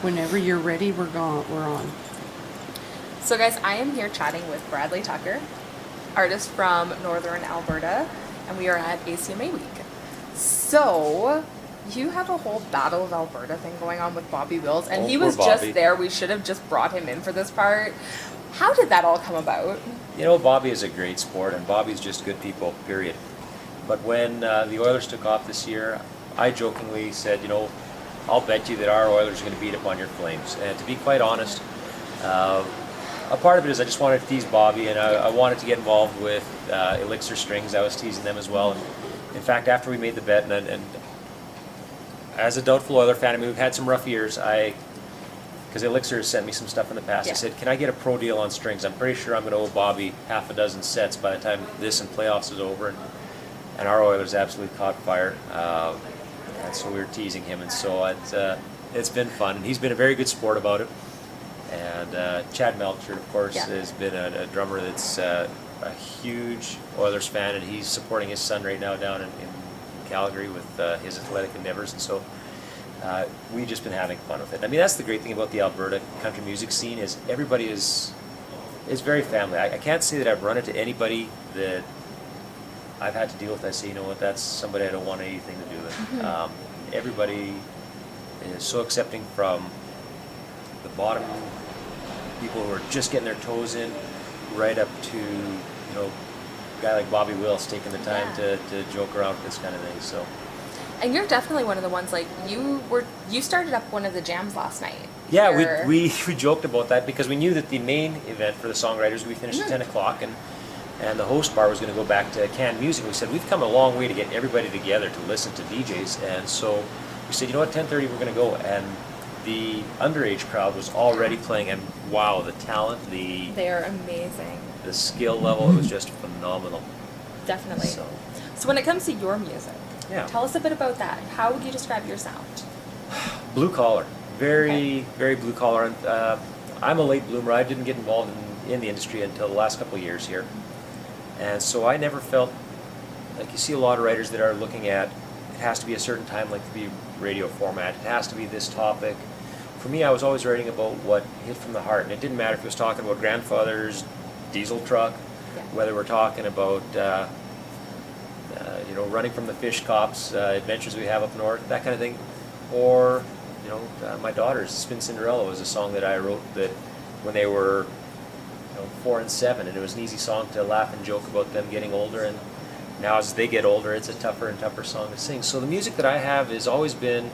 Whenever you're ready, we're on. So guys, I am here chatting with Bradley Tucker, artist from Northern Alberta, and we are at ACMA Week. So, you have a whole Battle of Alberta thing going on with Bobby Wills, and he was just there. We should have just brought him in for this part. How did that all come about? You know, Bobby is a great sport, and Bobby's just good people, period. But when the Oilers took off this year, I jokingly said, you know, I'll bet you that our Oilers are going to beat up on your Flames. And to be quite honest, a part of it is I just wanted to tease Bobby, and I wanted to get involved with Elixir Strings. I was teasing them as well. And in fact, after we made the bet, and as a doubtful Oiler fan, I mean, we've had some rough years. Because Elixir has sent me some stuff in the past. Yeah. I said, can I get a pro deal on strings? I'm pretty sure I'm going to owe Bobby half a dozen sets by the time this and playoffs is over. And our Oilers absolutely caught fire. And so we were teasing him. And so it's been fun. And he's been a very good sport about it. And Chad Melcher, of course, has been a drummer that's a huge Oilers fan. And he's supporting his son right now down in Calgary with his athletic endeavors. And so we've just been having fun with it. I mean, that's the great thing about the Alberta country music scene is everybody is very family. I can't say that I've run into anybody that I've had to deal with. I say, you know what, that's somebody I don't want anything to do with. Mm-hmm. Everybody is so accepting, from the bottom people who are just getting their toes in, right up to, you know, a guy like Bobby Wills taking the time to joke around with this kind of thing. So. And you're definitely one of the ones, like, you started up one of the jams last night. Yeah, we joked about that because we knew that the main event for the songwriters, we finished at 10 o'clock, and the host bar was going to go back to canned music. We said, we've come a long way to get everybody together to listen to DJs, and so we said, you know what, 10:30 we're going to go, and the underage crowd was already playing, and wow, the talent, they are amazing. The skill level, it was just phenomenal. Definitely. So when it comes to your music, tell us a bit about that. How would you describe your sound? Blue collar, very blue collar. And I'm a late bloomer. I didn't get involved in the industry until the last couple of years here, and so I never felt like, you see a lot of writers that are looking at, it has to be a certain time, like the radio format. It has to be this topic. For me, I was always writing about what hit from the heart, and it didn't matter if it was talking about grandfather's diesel truck, whether we're talking about you know, running from the fish cops, adventures we have up north, that kind of thing, or you know, my daughters, Spin Cinderella was a song that I wrote that when they were, you know, 4 and 7, and it was an easy song to laugh and joke about them getting older, and now as they get older, it's a tougher and tougher song to sing. So the music that I have has always been,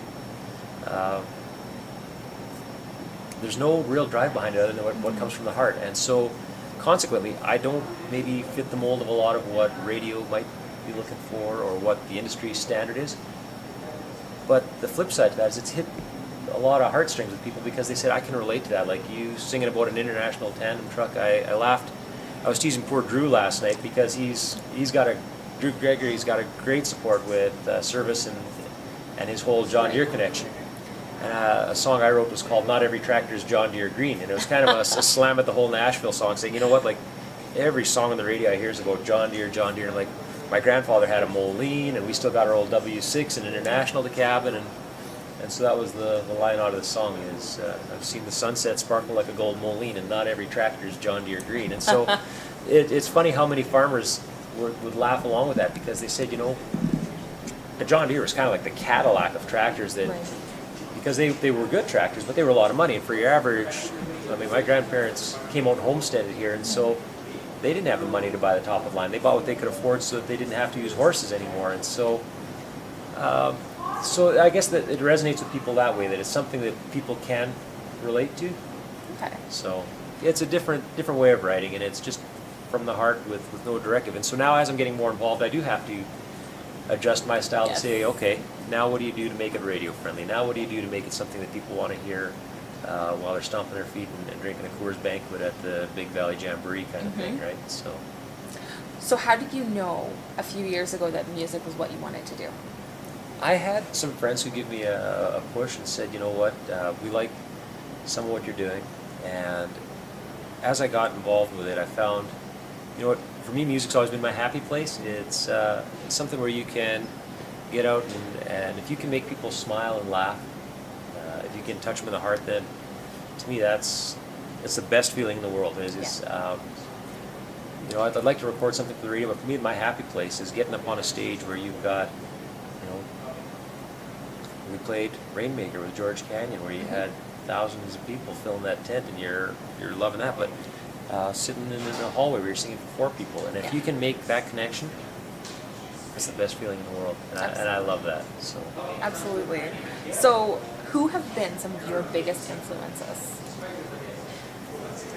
there's no real drive behind it other than what comes from the heart, and so consequently, I don't maybe fit the mold of a lot of what radio might be looking for or what the industry standard is. But the flip side to that is it's hit a lot of heartstrings with people because they said, I can relate to that. Like you singing about an international tandem truck, I laughed. I was teasing poor Drew last night because Drew Gregory's got a great support with Service and his whole John Deere connection. And a song I wrote was called Not Every Tractor's John Deere Green. And it was kind of a slam at the whole Nashville song, saying, you know what, like every song on the radio I hear is about John Deere. And I'm like, my grandfather had a Moline, and we still got our old W6 and International to cabin, and so that was the line out of the song is, I've seen the sunset sparkle like a gold Moline, and not every tractor's John Deere green. And so it's funny how many farmers would laugh along with that because they said, you know, a John Deere was kind of like the Cadillac of tractors that, because they were good tractors, but they were a lot of money. And for your average, I mean, my grandparents came out and homesteaded here, and so they didn't have the money to buy the top of the line. They bought what they could afford so that they didn't have to use horses anymore. And so so I guess that it resonates with people that way, that it's something that people can relate to. Okay. So it's a different way of writing, and it's just from the heart with no directive. And so now as I'm getting more involved, I do have to adjust my style to say, okay, now what do you do to make it radio friendly? Now what do you do to make it something that people want to hear while they're stomping their feet and drinking a Coors Banquet at the Big Valley Jamboree kind of thing, right? So how did you know a few years ago that music was what you wanted to do? I had some friends who gave me a push and said, you know what, we like some of what you're doing. And as I got involved with it, I found, you know what, for me, music's always been my happy place. It's something where you can get out and if you can make people smile and laugh, if you you can touch them in the heart, then to me it's the best feeling in the world. You know, I'd like to record something for the radio, but for me, my happy place is getting up on a stage where you've got, you know, we played Rainmaker with George Canyon, where you had thousands of people filling that tent, and you're loving that. But sitting in a hallway where you're singing for 4 people, and if you can make that connection, it's the best feeling in the world, and I love that. So Absolutely. So, who have been some of your biggest influences?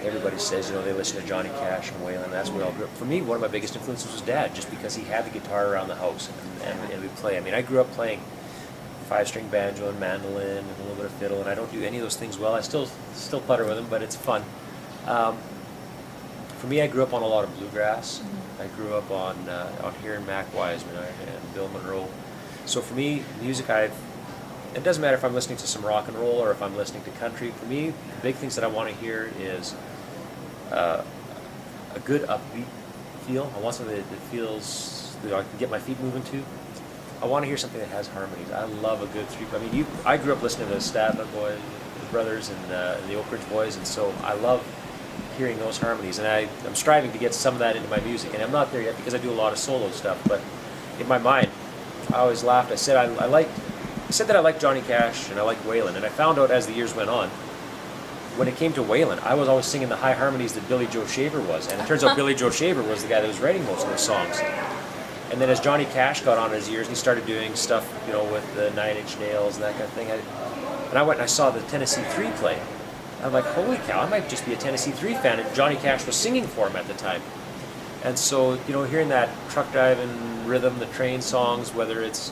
everybody says, you know, they listen to Johnny Cash and Waylon. That's where I grew up. For me, one of my biggest influences was Dad, just because he had the guitar around the house and we'd play. I mean, I grew up playing 5-string banjo and mandolin and a little bit of fiddle, and I don't do any of those things well. I still putter with them, but it's fun. For me, I grew up on a lot of bluegrass. Mm-hmm. I grew up on hearing Mac Wiseman and Bill Monroe. So for me, music, it doesn't matter if I'm listening to some rock and roll or if I'm listening to country. For me, the big things that I want to hear is a good upbeat feel. I want something that feels that I can get my feet moving to. I want to hear something that has harmonies. I love a good three. I mean, I grew up listening to the Statler Boys, the Brothers, and the Oak Ridge Boys, and so I love hearing those harmonies. And I'm striving to get some of that into my music, and I'm not there yet because I do a lot of solo stuff. But in my mind, I always laughed. I said I said that I liked Johnny Cash and I liked Waylon, and I found out as the years went on, when it came to Waylon, I was always singing the high harmonies that Billy Joe Shaver was, and it turns out Billy Joe Shaver was the guy that was writing most of the songs. And then as Johnny Cash got on his years, and he started doing stuff, you know, with the 9 Inch Nails and that kind of thing, and I went and I saw the Tennessee 3 play. I'm like, holy cow, I might just be a Tennessee 3 fan, and Johnny Cash was singing for him at the time. And so, you know, hearing that truck driving rhythm, the train songs, whether it's,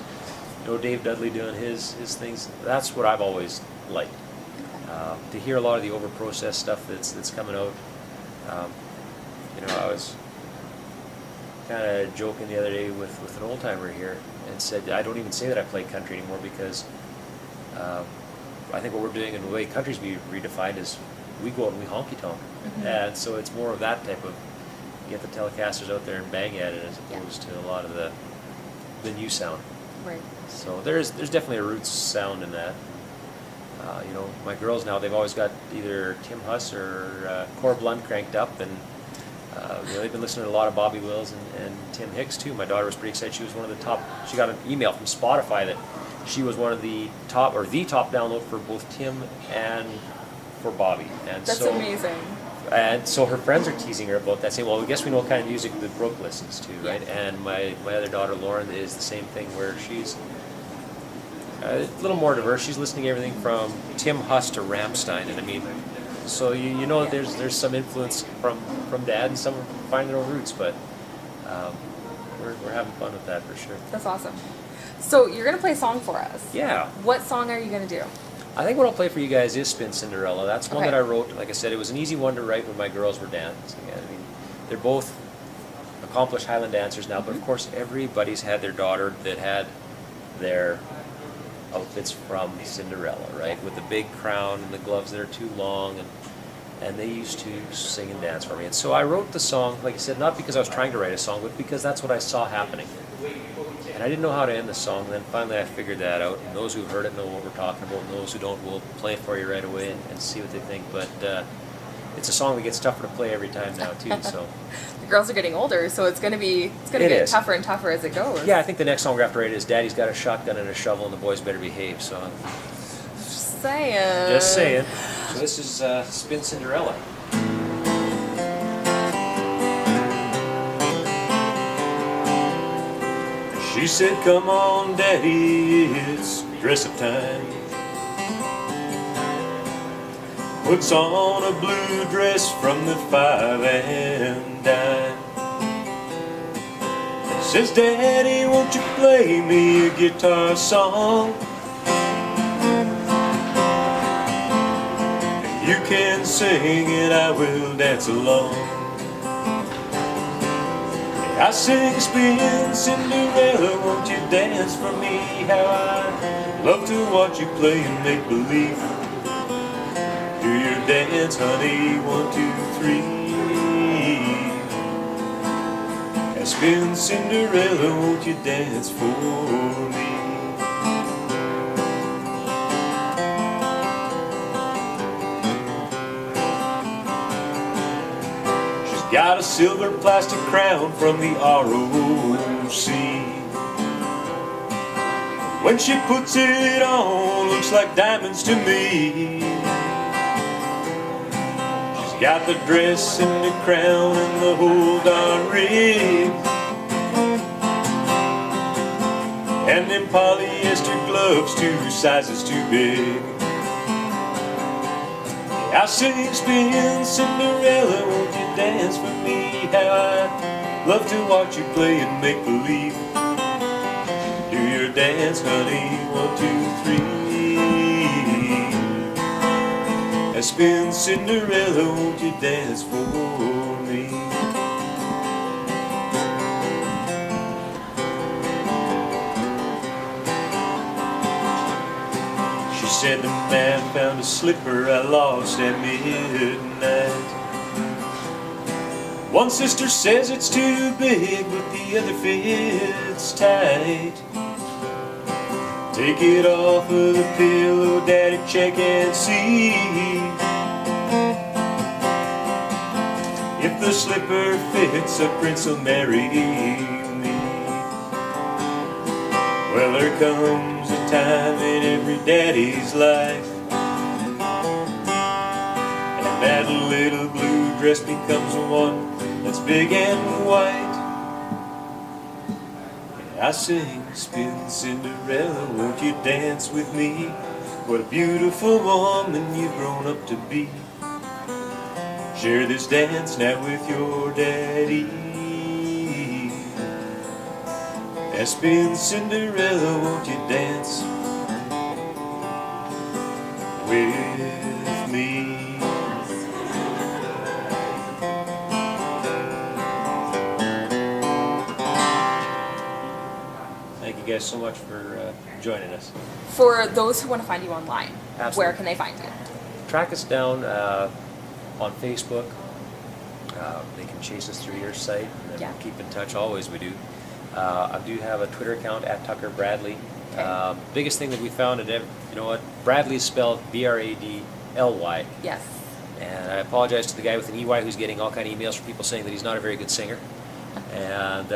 you know, Dave Dudley doing his things, that's what I've always liked. To hear a lot of the over-processed stuff that's coming out. You know, I was kind of joking the other day with an old-timer here and said, I don't even say that I play country anymore because I think what we're doing and the way country's be redefined is we go out and we honky-tonk. Mm-hmm. And so it's more of that type of, get the Telecasters out there and bang at it as opposed to a lot of the new sound. Right. So there's definitely a roots sound in that. You know, my girls now, they've always got either Tim Huss or Cor Blunt cranked up, and you know, they've been listening to a lot of Bobby Wills and Tim Hicks too. My daughter was pretty excited. She was one of the top. She got an email from Spotify that she was one of the top, or the top download for both Tim and for Bobby. And That's so amazing. And so her friends are teasing her about that, saying, well, I guess we know what kind of music that Brooke listens to, right? Yeah. And my other daughter, Lauren, is the same thing, where she's a little more diverse. She's listening to everything from Tim Huss to Rammstein, and I mean, so you know that there's some influence from Dad, and some find their own roots, but we're having fun with that for sure. That's awesome. So you're going to play a song for us. Yeah. What song are you going to do? I think what I'll play for you guys is Spin Cinderella. That's one Okay. that I wrote. Like I said, it was an easy one to write when my girls were dancing. I mean, they're both accomplished Highland dancers now, but of course everybody's had their daughter that had their outfits from Cinderella, right? With the big crown and the gloves that are too long, and they used to sing and dance for me. And so I wrote the song, like I said, not because I was trying to write a song, but because that's what I saw happening. And I didn't know how to end the song. Then finally I figured that out. And those who've heard it know what we're talking about, and those who don't, will play it for you right away and see what they think. But it's a song that gets tougher to play every time now too. So The girls are getting older, so it's going to It get is. tougher and tougher as it goes. yeah, I think the next song we're after write is Daddy's Got a Shotgun and a Shovel, and the boys better behave. So Just saying. just saying. So this is Spin Cinderella. She said, come on, Daddy, it's dress-up time. Puts on a blue dress from the 5 and dime. Says, Daddy, won't you play me a guitar song? You can sing and I will dance along. I sing, spin, Cinderella, won't you dance for me? How I love to watch you play and make believe. Do your dance, honey, 1, 2, 3. I spin, Cinderella, won't you dance for me? got a silver plastic crown from the ROC. When she puts it on, looks like diamonds to me. She's got the dress and the crown and the whole darn rig, and them polyester gloves 2 sizes too big. I sing, spin, Cinderella, won't you dance for me? How I love to watch you play and make believe. Do your dance, honey, 1, 2, 3. I spin, Cinderella, won't you dance for me? She said the man found a slipper I lost at midnight. One sister says it's too big, but the other fits tight. Take it off of the pillow, Daddy, check and see if the slipper fits, a prince will marry me. Well, there comes a time in every daddy's life, and that little blue dress becomes one that's big and white. I sing, spin, Cinderella, won't you dance with me? What a beautiful woman you've grown up to be. Share this dance now with your daddy. I spin, Cinderella, won't you dance with me? Thank you guys so much for joining us. For those who want to find you online, Absolutely. where can they find you? Track us down on Facebook. They can chase us through your site, and Yeah. we'll keep in touch. Always we do. I do have a Twitter account at Tucker Bradley. Okay. Biggest thing that we found, and you know what, Bradley is spelled Bradly, Yes. and I apologize to the guy with an EY who's getting all kind of emails from people saying that he's not a very good singer. And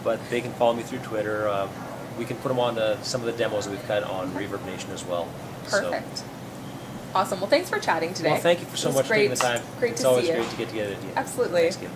but they can follow me through Twitter. We can put them on some of the demos that we've cut on Reverb Nation as well. Perfect. Awesome. Well, thanks for chatting today. Well, thank you so It was much for taking the time. Great It's to always see you. great to get together with you. Absolutely. Thanks again.